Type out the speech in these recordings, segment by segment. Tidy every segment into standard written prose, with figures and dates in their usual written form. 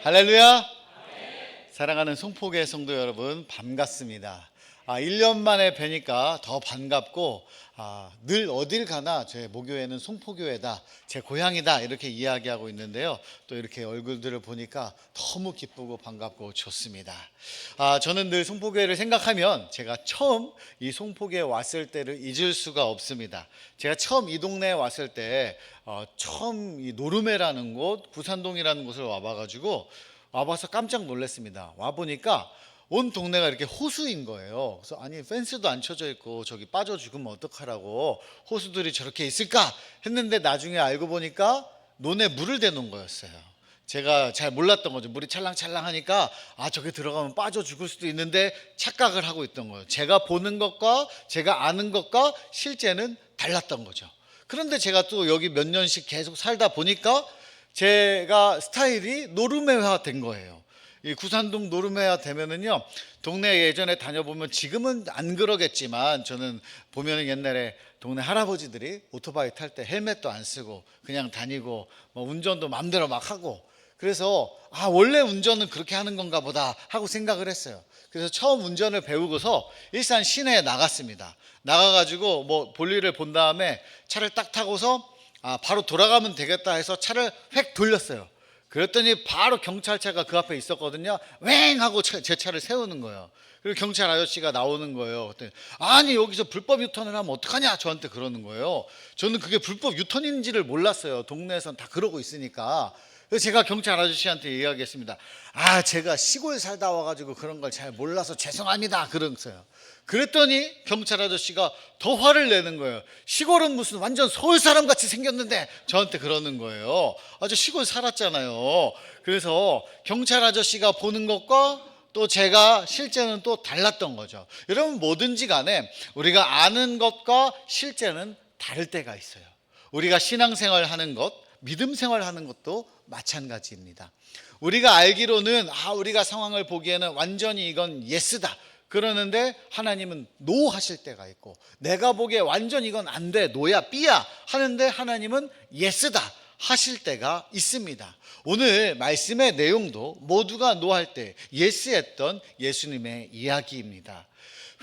할렐루야. 사랑하는 송포교회 성도 여러분, 반갑습니다. 1년 만에 뵈니까 더 반갑고, 늘 어딜 가나 제 모교회는 송포교회다, 제 고향이다 이렇게 이야기하고 있는데요. 또 이렇게 얼굴들을 보니까 너무 기쁘고 반갑고 좋습니다. 저는 늘 송포교회를 생각하면 제가 처음 이 송포교회에 왔을 때를 잊을 수가 없습니다. 제가 처음 이 동네에 왔을 때 처음 이 노르메라는 곳, 구산동이라는 곳을 와봐서 깜짝 놀랐습니다. 와보니까 온 동네가 이렇게 호수인 거예요. 그래서 아니, 펜스도 안 쳐져 있고 저기 빠져 죽으면 어떡하라고 호수들이 저렇게 있을까 했는데, 나중에 알고 보니까 논에 물을 대놓은 거였어요. 제가 잘 몰랐던 거죠. 물이 찰랑찰랑하니까 저기 들어가면 빠져 죽을 수도 있는데 착각을 하고 있던 거예요. 제가 보는 것과 제가 아는 것과 실제는 달랐던 거죠. 그런데 제가 또 여기 몇 년씩 계속 살다 보니까 제가 스타일이 노르메화 된 거예요. 이 구산동 노르메화 되면은요, 동네 예전에 다녀보면, 지금은 안 그러겠지만 저는 보면은 옛날에 동네 할아버지들이 오토바이 탈 때 헬멧도 안 쓰고 그냥 다니고 운전도 마음대로 막 하고, 그래서 원래 운전은 그렇게 하는 건가 보다 하고 생각을 했어요. 그래서 처음 운전을 배우고서 일산 시내에 나갔습니다. 나가가지고 볼일을 본 다음에 차를 딱 타고서 바로 돌아가면 되겠다 해서 차를 획 돌렸어요. 그랬더니 바로 경찰차가 그 앞에 있었거든요. 왱 하고 제 차를 세우는 거예요. 그리고 경찰 아저씨가 나오는 거예요. 그랬더니 아니, 여기서 불법 유턴을 하면 어떡하냐 저한테 그러는 거예요. 저는 그게 불법 유턴인지를 몰랐어요. 동네에선 다 그러고 있으니까. 그래서 제가 경찰 아저씨한테 이야기했습니다. 제가 시골 살다 와가지고 그런 걸 잘 몰라서 죄송합니다 그랬어요. 그랬더니 경찰 아저씨가 더 화를 내는 거예요. 시골은 무슨 완전 서울 사람 같이 생겼는데 저한테 그러는 거예요. 저 시골 살았잖아요. 그래서 경찰 아저씨가 보는 것과 또 제가 실제는 또 달랐던 거죠. 여러분, 뭐든지 간에 우리가 아는 것과 실제는 다를 때가 있어요. 우리가 신앙생활 하는 것, 믿음 생활 하는 것도 마찬가지입니다. 우리가 알기로는 우리가 상황을 보기에는 완전히 이건 예스다 그러는데, 하나님은 노 하실 때가 있고, 내가 보기에 완전 이건 안 돼, 노야 삐야 하는데 하나님은 예스다 하실 때가 있습니다. 오늘 말씀의 내용도 모두가 노 할 때 예스 했던 예수님의 이야기입니다.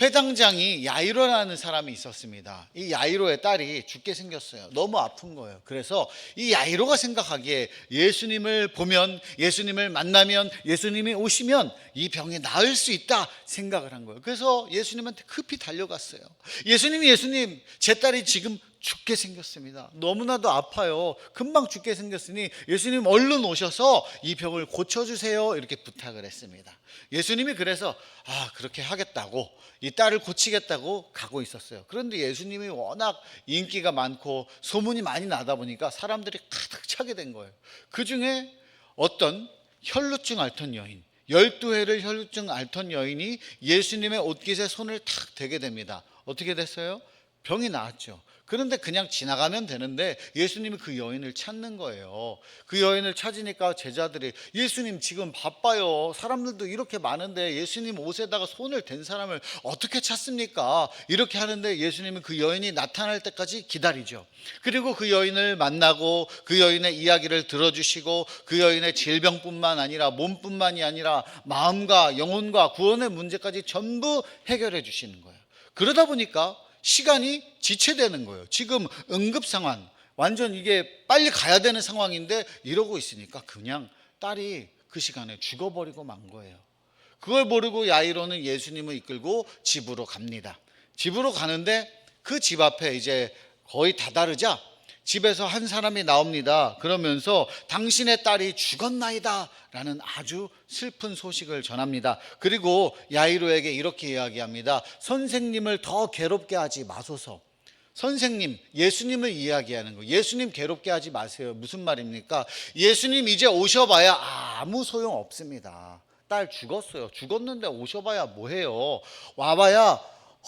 회당장이 야이로라는 사람이 있었습니다. 이 야이로의 딸이 죽게 생겼어요. 너무 아픈 거예요. 그래서 이 야이로가 생각하기에 예수님을 보면, 예수님을 만나면, 예수님이 오시면 이 병이 나을 수 있다 생각을 한 거예요. 그래서 예수님한테 급히 달려갔어요. 예수님, 제 딸이 지금 죽게 생겼습니다. 너무나도 아파요. 금방 죽게 생겼으니 예수님 얼른 오셔서 이 병을 고쳐주세요 이렇게 부탁을 했습니다. 예수님이 그래서 그렇게 하겠다고, 이 딸을 고치겠다고 가고 있었어요. 그런데 예수님이 워낙 인기가 많고 소문이 많이 나다 보니까 사람들이 가득 차게 된 거예요. 그 중에 어떤 혈루증 앓던 여인, 12회를 혈루증 앓던 여인이 예수님의 옷깃에 손을 탁 대게 됩니다. 어떻게 됐어요? 병이 나았죠. 그런데 그냥 지나가면 되는데 예수님이 그 여인을 찾는 거예요. 그 여인을 찾으니까 제자들이 예수님 지금 바빠요. 사람들도 이렇게 많은데 예수님 옷에다가 손을 댄 사람을 어떻게 찾습니까? 이렇게 하는데 예수님은 그 여인이 나타날 때까지 기다리죠. 그리고 그 여인을 만나고 그 여인의 이야기를 들어주시고 그 여인의 질병뿐만 아니라 몸뿐만이 아니라 마음과 영혼과 구원의 문제까지 전부 해결해 주시는 거예요. 그러다 보니까 시간이 지체되는 거예요. 지금 응급 상황, 완전 이게 빨리 가야 되는 상황인데 이러고 있으니까 그냥 딸이 그 시간에 죽어버리고 만 거예요. 그걸 모르고 야이로는 예수님을 이끌고 집으로 갑니다. 집으로 가는데 그 집 앞에 이제 거의 다다르자 집에서 한 사람이 나옵니다. 그러면서 당신의 딸이 죽었나이다 라는 아주 슬픈 소식을 전합니다. 그리고 야이로에게 이렇게 이야기합니다. 선생님을 더 괴롭게 하지 마소서. 선생님, 예수님을 이야기하는 거예요. 예수님 괴롭게 하지 마세요. 무슨 말입니까? 예수님 이제 오셔봐야 아무 소용 없습니다. 딸 죽었어요. 죽었는데 오셔봐야 뭐해요. 와봐야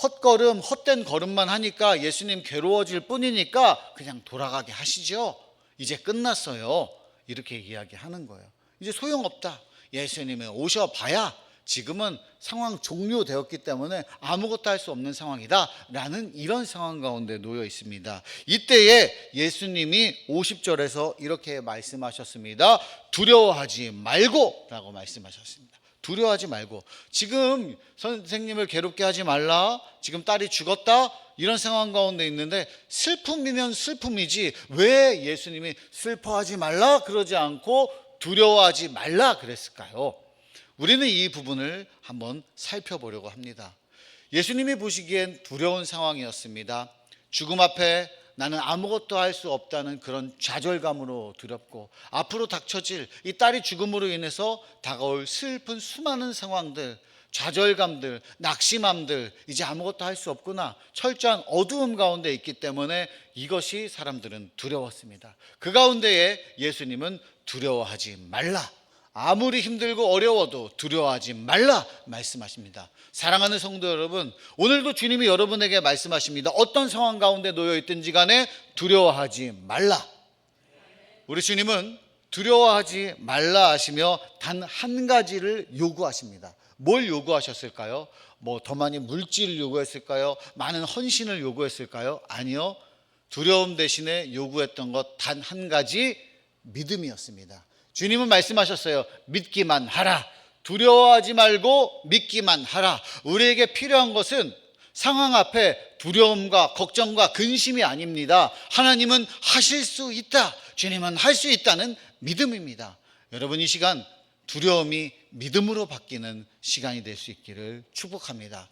헛걸음, 헛된 걸음만 하니까 예수님 괴로워질 뿐이니까 그냥 돌아가게 하시죠. 이제 끝났어요. 이렇게 이야기하는 거예요. 이제 소용없다. 예수님이 오셔봐야 지금은 상황 종료되었기 때문에 아무것도 할 수 없는 상황이다 라는 이런 상황 가운데 놓여 있습니다. 이때에 예수님이 50절에서 이렇게 말씀하셨습니다. 두려워하지 말고 라고 말씀하셨습니다. 두려워하지 말고. 지금 선생님을 괴롭게 하지 말라, 지금 딸이 죽었다, 이런 상황 가운데 있는데 슬픔이면 슬픔이지 왜 예수님이 슬퍼하지 말라 그러지 않고 두려워하지 말라 그랬을까요? 우리는 이 부분을 한번 살펴보려고 합니다. 예수님이 보시기엔 두려운 상황이었습니다. 죽음 앞에 나는 아무것도 할 수 없다는 그런 좌절감으로 두렵고, 앞으로 닥쳐질 이 딸이 죽음으로 인해서 다가올 슬픈 수많은 상황들, 좌절감들, 낙심함들, 이제 아무것도 할 수 없구나, 철저한 어두움 가운데 있기 때문에 이것이 사람들은 두려웠습니다. 그 가운데에 예수님은 두려워하지 말라, 아무리 힘들고 어려워도 두려워하지 말라 말씀하십니다. 사랑하는 성도 여러분, 오늘도 주님이 여러분에게 말씀하십니다. 어떤 상황 가운데 놓여 있든지 간에 두려워하지 말라. 우리 주님은 두려워하지 말라 하시며 단 한 가지를 요구하십니다. 뭘 요구하셨을까요? 뭐 더 많이 물질을 요구했을까요? 많은 헌신을 요구했을까요? 아니요. 두려움 대신에 요구했던 것 단 한 가지, 믿음이었습니다. 주님은 말씀하셨어요. 믿기만 하라. 두려워하지 말고 믿기만 하라. 우리에게 필요한 것은 상황 앞에 두려움과 걱정과 근심이 아닙니다. 하나님은 하실 수 있다, 주님은 할 수 있다는 믿음입니다. 여러분, 이 시간 두려움이 믿음으로 바뀌는 시간이 될 수 있기를 축복합니다.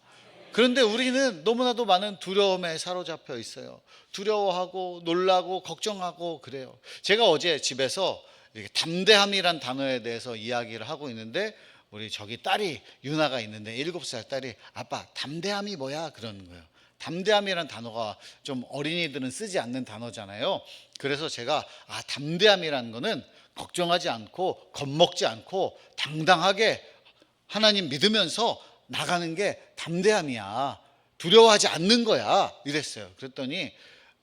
그런데 우리는 너무나도 많은 두려움에 사로잡혀 있어요. 두려워하고 놀라고 걱정하고 그래요. 제가 어제 집에서 이렇게 담대함이란 단어에 대해서 이야기를 하고 있는데, 우리 저기 딸이, 유나가 있는데 7살 딸이 아빠 담대함이 뭐야 그러는 거예요. 담대함이란 단어가 좀 어린이들은 쓰지 않는 단어잖아요. 그래서 제가 담대함이라는 거는 걱정하지 않고 겁먹지 않고 당당하게 하나님 믿으면서 나가는 게 담대함이야, 두려워하지 않는 거야 이랬어요. 그랬더니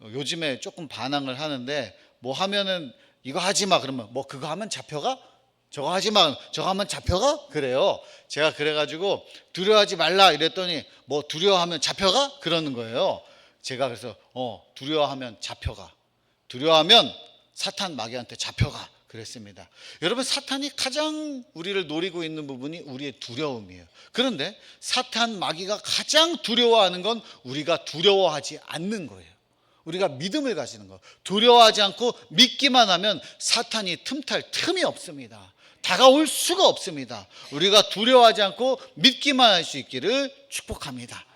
요즘에 조금 반항을 하는데, 뭐 하면은 이거 하지 마 그러면 뭐 그거 하면 잡혀가? 저거 하지 마, 저거 하면 잡혀가? 그래요. 제가 그래가지고 두려워하지 말라 이랬더니 뭐 두려워하면 잡혀가? 그러는 거예요. 제가 그래서 두려워하면 잡혀가, 두려워하면 사탄 마귀한테 잡혀가 그랬습니다. 여러분, 사탄이 가장 우리를 노리고 있는 부분이 우리의 두려움이에요. 그런데 사탄 마귀가 가장 두려워하는 건 우리가 두려워하지 않는 거예요. 우리가 믿음을 가지는 거. 두려워하지 않고 믿기만 하면 사탄이 틈탈 틈이 없습니다. 다가올 수가 없습니다. 우리가 두려워하지 않고 믿기만 할 수 있기를 축복합니다.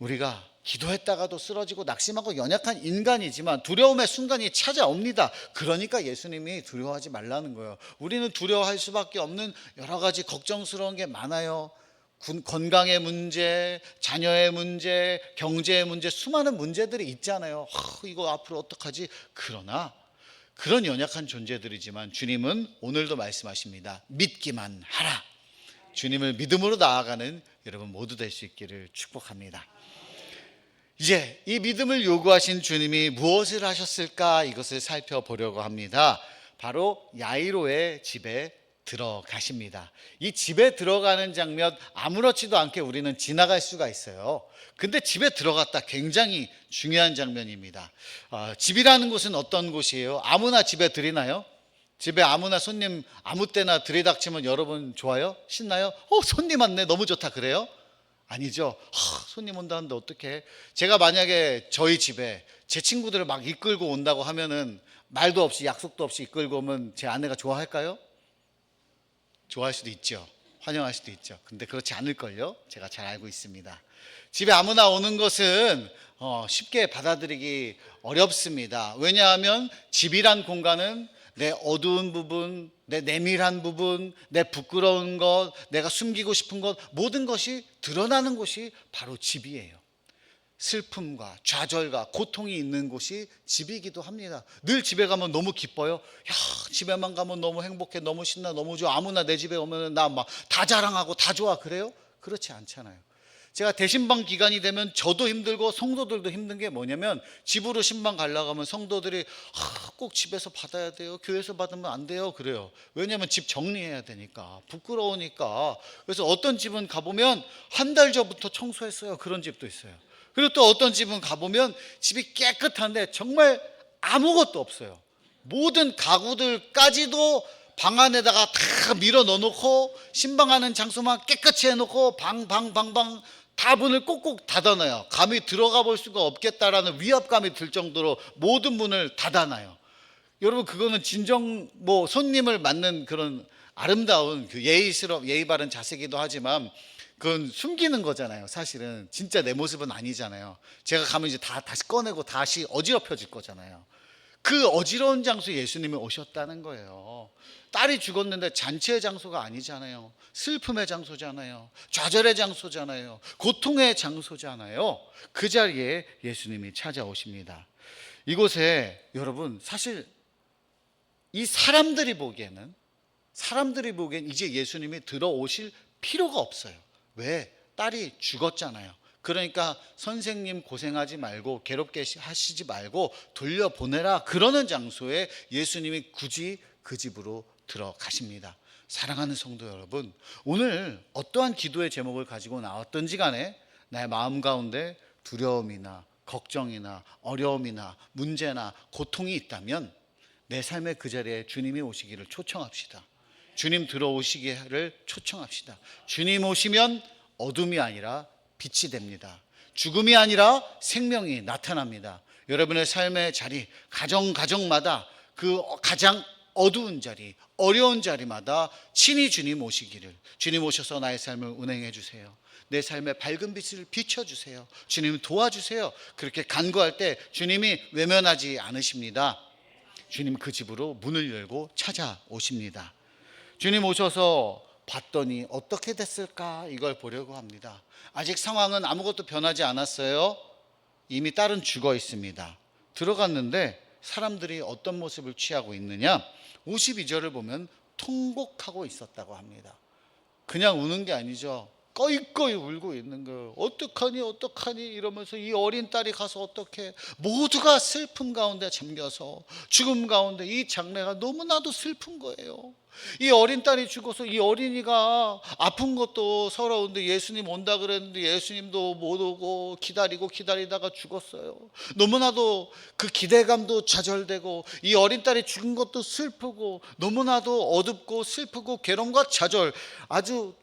우리가 기도했다가도 쓰러지고 낙심하고 연약한 인간이지만 두려움의 순간이 찾아옵니다. 그러니까 예수님이 두려워하지 말라는 거예요. 우리는 두려워할 수밖에 없는 여러 가지 걱정스러운 게 많아요. 건강의 문제, 자녀의 문제, 경제의 문제, 수많은 문제들이 있잖아요. 이거 앞으로 어떡하지? 그러나 그런 연약한 존재들이지만 주님은 오늘도 말씀하십니다. 믿기만 하라. 주님을 믿음으로 나아가는 여러분 모두 될 수 있기를 축복합니다. 이제 이 믿음을 요구하신 주님이 무엇을 하셨을까, 이것을 살펴보려고 합니다. 바로 야이로의 집에 들어가십니다. 이 집에 들어가는 장면, 아무렇지도 않게 우리는 지나갈 수가 있어요. 근데 집에 들어갔다, 굉장히 중요한 장면입니다. 집이라는 곳은 어떤 곳이에요? 아무나 집에 들이나요? 집에 아무나 손님 아무 때나 들이닥치면 여러분 좋아요? 신나요? 손님 왔네, 너무 좋다, 그래요? 아니죠. 손님 온다는데 어떡해. 제가 만약에 저희 집에 제 친구들을 막 이끌고 온다고 하면은 말도 없이 약속도 없이 이끌고 오면 제 아내가 좋아할까요? 좋아할 수도 있죠. 환영할 수도 있죠. 근데 그렇지 않을걸요. 제가 잘 알고 있습니다. 집에 아무나 오는 것은 쉽게 받아들이기 어렵습니다. 왜냐하면 집이란 공간은 내 어두운 부분, 내 내밀한 부분, 내 부끄러운 것, 내가 숨기고 싶은 것, 모든 것이 드러나는 곳이 바로 집이에요. 슬픔과 좌절과 고통이 있는 곳이 집이기도 합니다. 늘 집에 가면 너무 기뻐요. 집에만 가면 너무 행복해, 너무 신나, 너무 좋아. 아무나 내 집에 오면 나 막 다 자랑하고 다 좋아, 그래요? 그렇지 않잖아요. 제가 대신방 기간이 되면 저도 힘들고 성도들도 힘든 게 뭐냐면, 집으로 신방 가려고 하면 성도들이 꼭 집에서 받아야 돼요, 교회에서 받으면 안 돼요 그래요. 왜냐하면 집 정리해야 되니까, 부끄러우니까. 그래서 어떤 집은 가보면 한 달 전부터 청소했어요, 그런 집도 있어요. 그리고 또 어떤 집은 가보면 집이 깨끗한데 정말 아무것도 없어요. 모든 가구들까지도 방 안에다가 다 밀어 넣어놓고, 신방하는 장소만 깨끗이 해놓고 방방방방 다 문을 꼭꼭 닫아놔요. 감히 들어가 볼 수가 없겠다라는 위압감이 들 정도로 모든 문을 닫아놔요. 여러분, 그거는 진정 손님을 맞는 그런 아름다운 그 예의 바른 자세기도 하지만, 그건 숨기는 거잖아요. 사실은 진짜 내 모습은 아니잖아요. 제가 가면 이제 다시 꺼내고 다시 어지럽혀질 거잖아요. 그 어지러운 장소에 예수님이 오셨다는 거예요. 딸이 죽었는데 잔치의 장소가 아니잖아요. 슬픔의 장소잖아요. 좌절의 장소잖아요. 고통의 장소잖아요. 그 자리에 예수님이 찾아오십니다. 이곳에 여러분, 사실 이 사람들이 보기엔 이제 예수님이 들어오실 필요가 없어요. 왜? 딸이 죽었잖아요. 그러니까 선생님 고생하지 말고, 괴롭게 하시지 말고 돌려보내라, 그러는 장소에 예수님이 굳이 그 집으로 들어가십니다. 사랑하는 성도 여러분, 오늘 어떠한 기도의 제목을 가지고 나왔던지 간에 나의 마음 가운데 두려움이나 걱정이나 어려움이나 문제나 고통이 있다면, 내 삶의 그 자리에 주님이 오시기를 초청합시다. 주님 들어오시기를 초청합시다. 주님 오시면 어둠이 아니라 빛이 됩니다. 죽음이 아니라 생명이 나타납니다. 여러분의 삶의 자리, 가정마다 그 가장 어두운 자리, 어려운 자리마다 친히 주님 오시기를, 주님 오셔서 나의 삶을 운행해 주세요, 내 삶의 밝은 빛을 비춰주세요, 주님 도와주세요, 그렇게 간구할 때 주님이 외면하지 않으십니다. 주님 그 집으로 문을 열고 찾아오십니다. 주님 오셔서 봤더니 어떻게 됐을까, 이걸 보려고 합니다. 아직 상황은 아무것도 변하지 않았어요. 이미 딸은 죽어 있습니다. 들어갔는데 사람들이 어떤 모습을 취하고 있느냐, 52절을 보면 통곡하고 있었다고 합니다. 그냥 우는 게 아니죠. 꺼이꺼이 울고 있는 거예요. 어떡하니 이러면서 이 어린 딸이 가서 어떡해. 모두가 슬픔 가운데 잠겨서, 죽음 가운데, 이 장례가 너무나도 슬픈 거예요. 이 어린 딸이 죽어서 이 어린이가 아픈 것도 서러운데, 예수님 온다 그랬는데 예수님도 못 오고 기다리다가 죽었어요. 너무나도 그 기대감도 좌절되고, 이 어린 딸이 죽은 것도 슬프고, 너무나도 어둡고 슬프고 괴로움과 좌절, 아주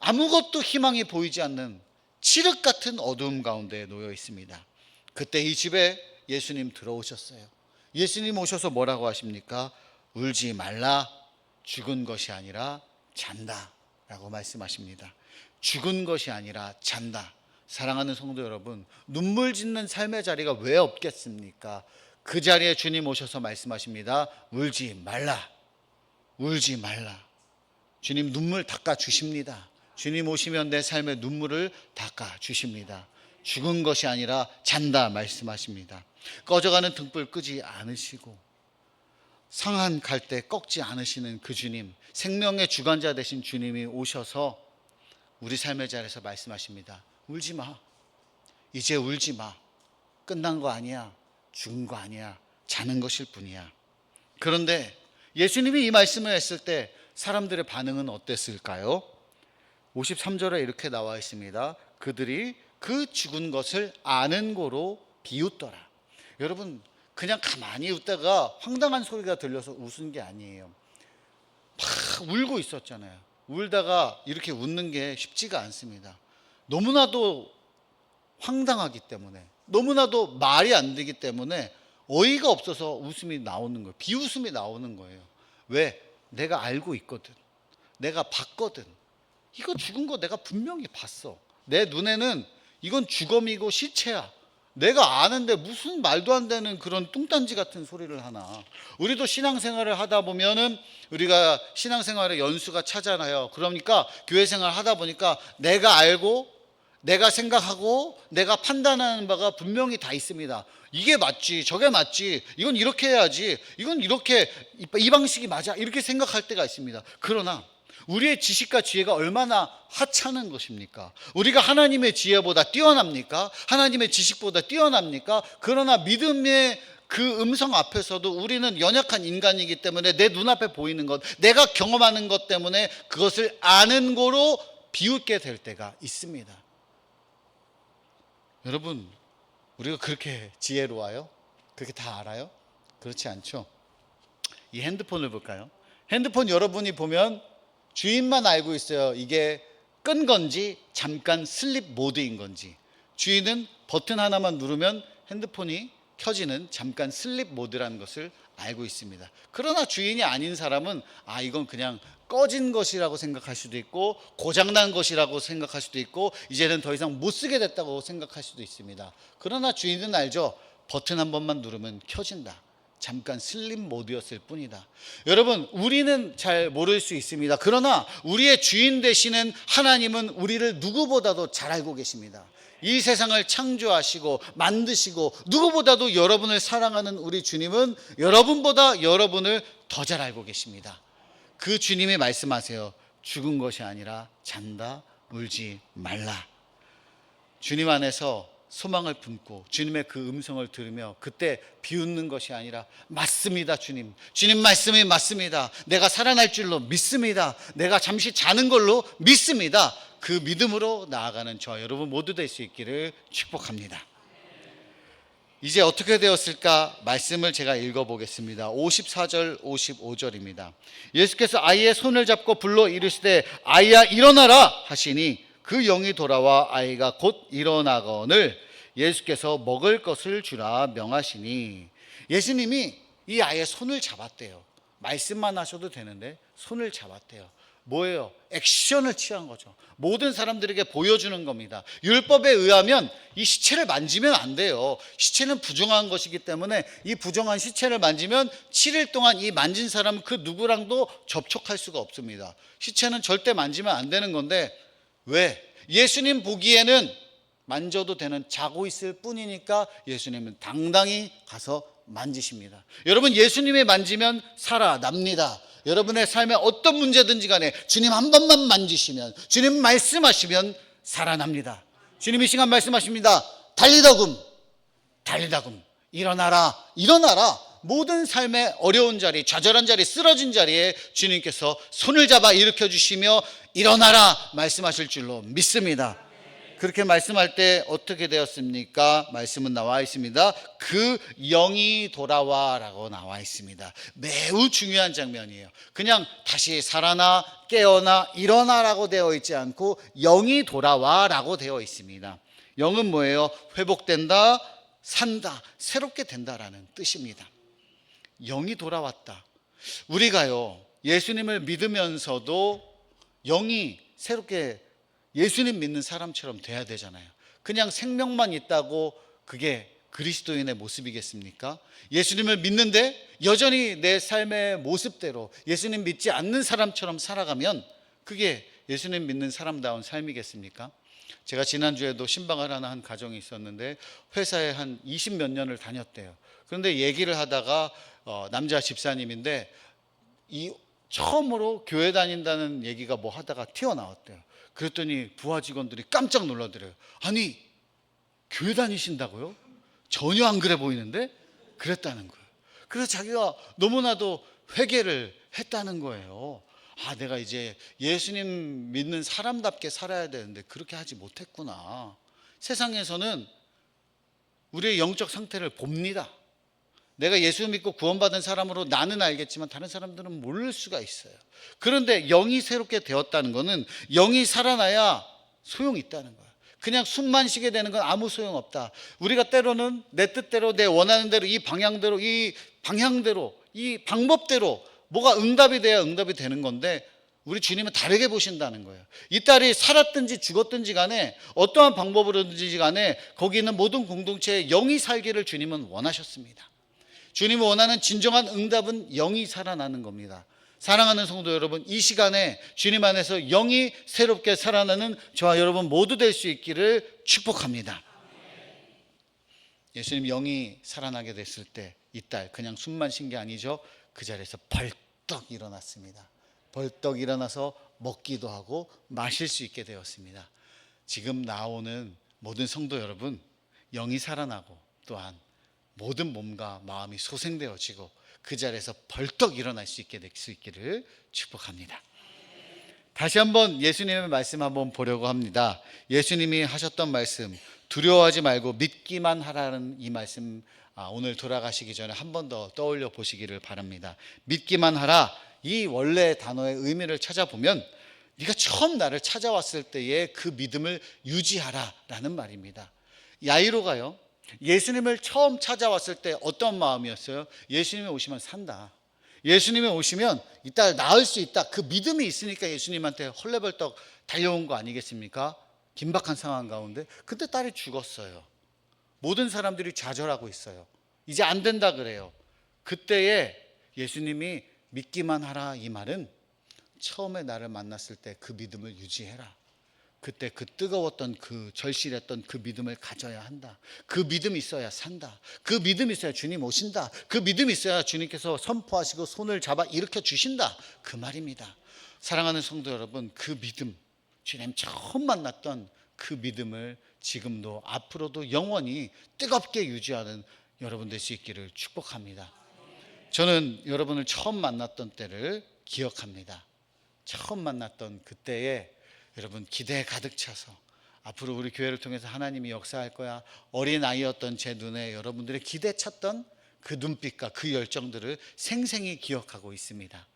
아무것도 희망이 보이지 않는 칠흑 같은 어두움 가운데 놓여 있습니다. 그때 이 집에 예수님 들어오셨어요. 예수님 오셔서 뭐라고 하십니까? 울지 말라, 죽은 것이 아니라 잔다 라고 말씀하십니다. 죽은 것이 아니라 잔다. 사랑하는 성도 여러분, 눈물 짓는 삶의 자리가 왜 없겠습니까? 그 자리에 주님 오셔서 말씀하십니다. 울지 말라, 울지 말라. 주님 눈물 닦아 주십니다. 주님 오시면 내 삶의 눈물을 닦아 주십니다. 죽은 것이 아니라 잔다 말씀하십니다. 꺼져가는 등불 끄지 않으시고, 상한 갈대 꺾지 않으시는 그 주님, 생명의 주관자 되신 주님이 오셔서 우리 삶의 자리에서 말씀하십니다. 울지 마, 이제 울지 마. 끝난 거 아니야, 죽은 거 아니야, 자는 것일 뿐이야. 그런데 예수님이 이 말씀을 했을 때 사람들의 반응은 어땠을까요? 53절에 이렇게 나와 있습니다. 그들이 그 죽은 것을 아는 고로 비웃더라. 여러분, 그냥 가만히 웃다가 황당한 소리가 들려서 웃은 게 아니에요. 막 울고 있었잖아요. 울다가 이렇게 웃는 게 쉽지가 않습니다. 너무나도 황당하기 때문에, 너무나도 말이 안 되기 때문에 어이가 없어서 웃음이 나오는 거예요. 비웃음이 나오는 거예요. 왜? 내가 알고 있거든, 내가 봤거든, 이거 죽은 거 내가 분명히 봤어. 내 눈에는 이건 주검이고 시체야. 내가 아는데 무슨 말도 안 되는 그런 뚱딴지 같은 소리를 하나. 우리도 신앙생활을 하다 보면은, 우리가 신앙생활의 연수가 차잖아요. 그러니까 교회 생활 하다 보니까 내가 알고, 내가 생각하고, 내가 판단하는 바가 분명히 다 있습니다. 이게 맞지, 저게 맞지, 이건 이렇게 해야지, 이건 이렇게, 이 방식이 맞아, 이렇게 생각할 때가 있습니다. 그러나 우리의 지식과 지혜가 얼마나 하찮은 것입니까? 우리가 하나님의 지혜보다 뛰어납니까? 하나님의 지식보다 뛰어납니까? 그러나 믿음의 그 음성 앞에서도 우리는 연약한 인간이기 때문에 내 눈앞에 보이는 것, 내가 경험하는 것 때문에 그것을 아는 거로 비웃게 될 때가 있습니다. 여러분, 우리가 그렇게 지혜로워요? 그렇게 다 알아요? 그렇지 않죠? 이 핸드폰을 볼까요? 핸드폰 여러분이 보면 주인만 알고 있어요. 이게 끈 건지 잠깐 슬립 모드인 건지. 주인은 버튼 하나만 누르면 핸드폰이 켜지는 잠깐 슬립 모드라는 것을 알고 있습니다. 그러나 주인이 아닌 사람은 이건 그냥 꺼진 것이라고 생각할 수도 있고 고장난 것이라고 생각할 수도 있고 이제는 더 이상 못 쓰게 됐다고 생각할 수도 있습니다. 그러나 주인은 알죠. 버튼 한 번만 누르면 켜진다. 잠깐 슬립 모드였을 뿐이다. 여러분, 우리는 잘 모를 수 있습니다. 그러나 우리의 주인 되시는 하나님은 우리를 누구보다도 잘 알고 계십니다. 이 세상을 창조하시고 만드시고 누구보다도 여러분을 사랑하는 우리 주님은 여러분보다 여러분을 더 잘 알고 계십니다. 그 주님이 말씀하세요. 죽은 것이 아니라 잔다. 울지 말라. 주님 안에서 소망을 품고 주님의 그 음성을 들으며 그때 비웃는 것이 아니라 맞습니다. 주님 말씀이 맞습니다. 내가 살아날 줄로 믿습니다. 내가 잠시 자는 걸로 믿습니다. 그 믿음으로 나아가는 저와 여러분 모두 될 수 있기를 축복합니다. 이제 어떻게 되었을까? 말씀을 제가 읽어보겠습니다. 54절 55절입니다 예수께서 아이의 손을 잡고 불러 이르시되 아이야 일어나라 하시니 그 영이 돌아와 아이가 곧 일어나거늘 예수께서 먹을 것을 주라 명하시니. 예수님이 이 아이의 손을 잡았대요. 말씀만 하셔도 되는데 손을 잡았대요. 뭐예요? 액션을 취한 거죠. 모든 사람들에게 보여주는 겁니다. 율법에 의하면 이 시체를 만지면 안 돼요. 시체는 부정한 것이기 때문에 이 부정한 시체를 만지면 7일 동안 이 만진 사람은 그 누구랑도 접촉할 수가 없습니다. 시체는 절대 만지면 안 되는 건데 왜? 예수님 보기에는 만져도 되는, 자고 있을 뿐이니까 예수님은 당당히 가서 만지십니다. 여러분, 예수님이 만지면 살아납니다. 여러분의 삶에 어떤 문제든지 간에 주님 한 번만 만지시면, 주님 말씀하시면 살아납니다. 주님 이 시간 말씀하십니다. 달리다금 일어나라. 모든 삶의 어려운 자리, 좌절한 자리, 쓰러진 자리에 주님께서 손을 잡아 일으켜 주시며 일어나라 말씀하실 줄로 믿습니다. 그렇게 말씀할 때 어떻게 되었습니까? 말씀은 나와 있습니다. 그 영이 돌아와 라고 나와 있습니다. 매우 중요한 장면이에요. 그냥 다시 살아나, 깨어나, 일어나라고 되어 있지 않고 영이 돌아와 라고 되어 있습니다. 영은 뭐예요? 회복된다, 산다, 새롭게 된다라는 뜻입니다. 영이 돌아왔다. 우리가요, 예수님을 믿으면서도 영이 새롭게 예수님 믿는 사람처럼 돼야 되잖아요. 그냥 생명만 있다고 그게 그리스도인의 모습이겠습니까? 예수님을 믿는데 여전히 내 삶의 모습대로 예수님 믿지 않는 사람처럼 살아가면 그게 예수님 믿는 사람다운 삶이겠습니까? 제가 지난주에도 신방을 하나 한 가정이 있었는데 회사에 한 20몇 년을 다녔대요. 그런데 얘기를 하다가 남자 집사님인데 처음으로 교회 다닌다는 얘기가 뭐 하다가 튀어나왔대요. 그랬더니 부하 직원들이 깜짝 놀라더래요. 아니, 교회 다니신다고요? 전혀 안 그래 보이는데? 그랬다는 거예요. 그래서 자기가 너무나도 회개를 했다는 거예요. 내가 이제 예수님 믿는 사람답게 살아야 되는데 그렇게 하지 못했구나. 세상에서는 우리의 영적 상태를 봅니다. 내가 예수 믿고 구원받은 사람으로 나는 알겠지만 다른 사람들은 모를 수가 있어요. 그런데 영이 새롭게 되었다는 것은 영이 살아나야 소용이 있다는 거예요. 그냥 숨만 쉬게 되는 건 아무 소용없다. 우리가 때로는 내 뜻대로, 내 원하는 대로, 이 방향대로, 이 방법대로 뭐가 응답이 돼야 응답이 되는 건데 우리 주님은 다르게 보신다는 거예요. 이 딸이 살았든지 죽었든지 간에 어떠한 방법으로든지 간에 거기 있는 모든 공동체에 영이 살기를 주님은 원하셨습니다. 주님이 원하는 진정한 응답은 영이 살아나는 겁니다. 사랑하는 성도 여러분, 이 시간에 주님 안에서 영이 새롭게 살아나는 저와 여러분 모두 될 수 있기를 축복합니다. 예수님 영이 살아나게 됐을 때 이 딸 그냥 숨만 쉰 게 아니죠. 그 자리에서 벌떡 일어났습니다. 벌떡 일어나서 먹기도 하고 마실 수 있게 되었습니다. 지금 나오는 모든 성도 여러분, 영이 살아나고 또한 모든 몸과 마음이 소생되어지고 그 자리에서 벌떡 일어날 수 있게 될 수 있기를 축복합니다. 다시 한번 예수님의 말씀 한번 보려고 합니다. 예수님이 하셨던 말씀, 두려워하지 말고 믿기만 하라는 이 말씀, 오늘 돌아가시기 전에 한 번 더 떠올려 보시기를 바랍니다. 믿기만 하라, 이 원래 단어의 의미를 찾아보면 네가 처음 나를 찾아왔을 때의 그 믿음을 유지하라 라는 말입니다. 야이로가요, 예수님을 처음 찾아왔을 때 어떤 마음이었어요? 예수님이 오시면 산다, 예수님이 오시면 이 딸 나을 수 있다, 그 믿음이 있으니까 예수님한테 헐레벌떡 달려온 거 아니겠습니까? 긴박한 상황 가운데. 근데 딸이 죽었어요. 모든 사람들이 좌절하고 있어요. 이제 안 된다 그래요. 그때에 예수님이 믿기만 하라, 이 말은 처음에 나를 만났을 때 그 믿음을 유지해라, 그때 그 뜨거웠던 그 절실했던 그 믿음을 가져야 한다, 그 믿음이 있어야 산다, 그 믿음이 있어야 주님 오신다, 그 믿음이 있어야 주님께서 선포하시고 손을 잡아 일으켜 주신다, 그 말입니다. 사랑하는 성도 여러분, 그 믿음, 주님 처음 만났던 그 믿음을 지금도 앞으로도 영원히 뜨겁게 유지하는 여러분 될 수 있기를 축복합니다. 저는 여러분을 처음 만났던 때를 기억합니다. 처음 만났던 그때에 여러분 기대에 가득 차서 앞으로 우리 교회를 통해서 하나님이 역사할 거야, 어린아이였던 제 눈에 여러분들의 기대 찼던 그 눈빛과 그 열정들을 생생히 기억하고 있습니다.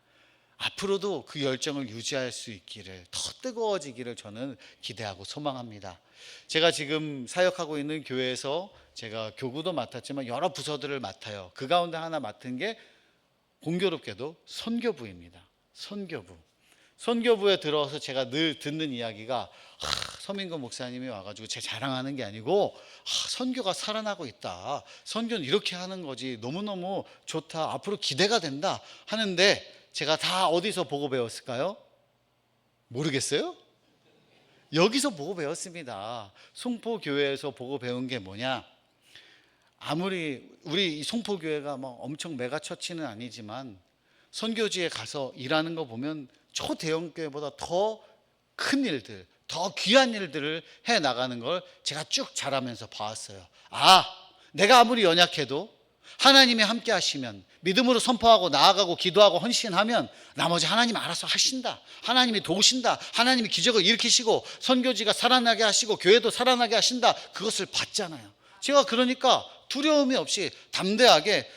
앞으로도 그 열정을 유지할 수 있기를, 더 뜨거워지기를 저는 기대하고 소망합니다. 제가 지금 사역하고 있는 교회에서 제가 교구도 맡았지만 여러 부서들을 맡아요. 그 가운데 하나 맡은 게 공교롭게도 선교부입니다. 선교부에 들어와서 제가 늘 듣는 이야기가, 서민건 목사님이 와가지고 제 자랑하는 게 아니고, 선교가 살아나고 있다, 선교는 이렇게 하는 거지, 너무너무 좋다, 앞으로 기대가 된다 하는데, 제가 다 어디서 보고 배웠을까요? 모르겠어요? 여기서 보고 배웠습니다. 송포교회에서 보고 배운 게 뭐냐, 아무리 우리 송포교회가 뭐 엄청 메가처치는 아니지만 선교지에 가서 일하는 거 보면 초대형 교회보다 더 큰 일들, 더 귀한 일들을 해 나가는 걸 제가 쭉 자라면서 봐왔어요. 내가 아무리 연약해도 하나님이 함께 하시면, 믿음으로 선포하고 나아가고 기도하고 헌신하면 나머지 하나님 알아서 하신다, 하나님이 도우신다, 하나님이 기적을 일으키시고 선교지가 살아나게 하시고 교회도 살아나게 하신다, 그것을 봤잖아요. 제가 그러니까 두려움이 없이 담대하게,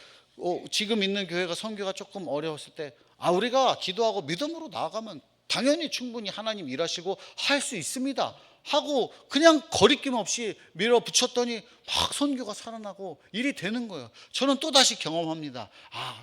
지금 있는 교회가 선교가 조금 어려웠을 때 우리가 기도하고 믿음으로 나아가면 당연히 충분히 하나님 일하시고 할 수 있습니다 하고 그냥 거리낌 없이 밀어붙였더니 막 선교가 살아나고 일이 되는 거예요. 저는 또다시 경험합니다.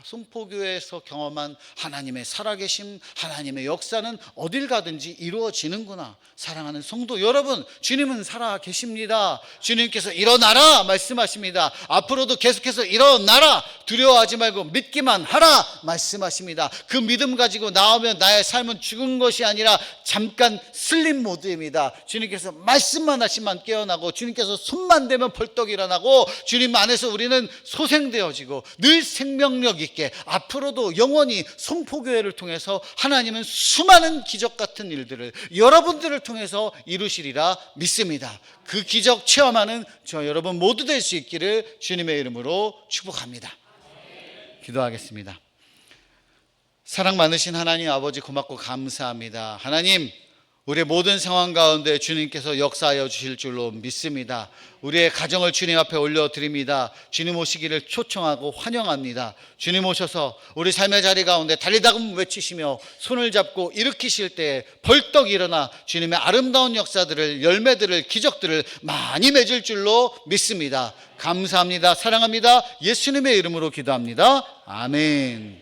송포교회에서 경험한 하나님의 살아계심, 하나님의 역사는 어딜 가든지 이루어지는구나. 사랑하는 성도 여러분, 주님은 살아계십니다. 주님께서 일어나라 말씀하십니다. 앞으로도 계속해서 일어나라, 두려워하지 말고 믿기만 하라 말씀하십니다. 그 믿음 가지고 나오면 나의 삶은 죽은 것이 아니라 잠깐 슬림 모드입니다. 주님께서 말씀만 하시면 깨어나고, 주님께서 손만 대면 벌떡 일어나고, 주님 안에서 우리는 소생되어지고 늘 생명력 있게 앞으로도 영원히 송포교회를 통해서 하나님은 수많은 기적 같은 일들을 여러분들을 통해서 이루시리라 믿습니다. 그 기적 체험하는 저 여러분 모두 될 수 있기를 주님의 이름으로 축복합니다. 기도하겠습니다. 사랑 많으신 하나님 아버지, 고맙고 감사합니다. 하나님, 우리의 모든 상황 가운데 주님께서 역사하여 주실 줄로 믿습니다. 우리의 가정을 주님 앞에 올려드립니다. 주님 오시기를 초청하고 환영합니다. 주님 오셔서 우리 삶의 자리 가운데 달리다금 외치시며 손을 잡고 일으키실 때에 벌떡 일어나 주님의 아름다운 역사들을, 열매들을, 기적들을 많이 맺을 줄로 믿습니다. 감사합니다. 사랑합니다. 예수님의 이름으로 기도합니다. 아멘.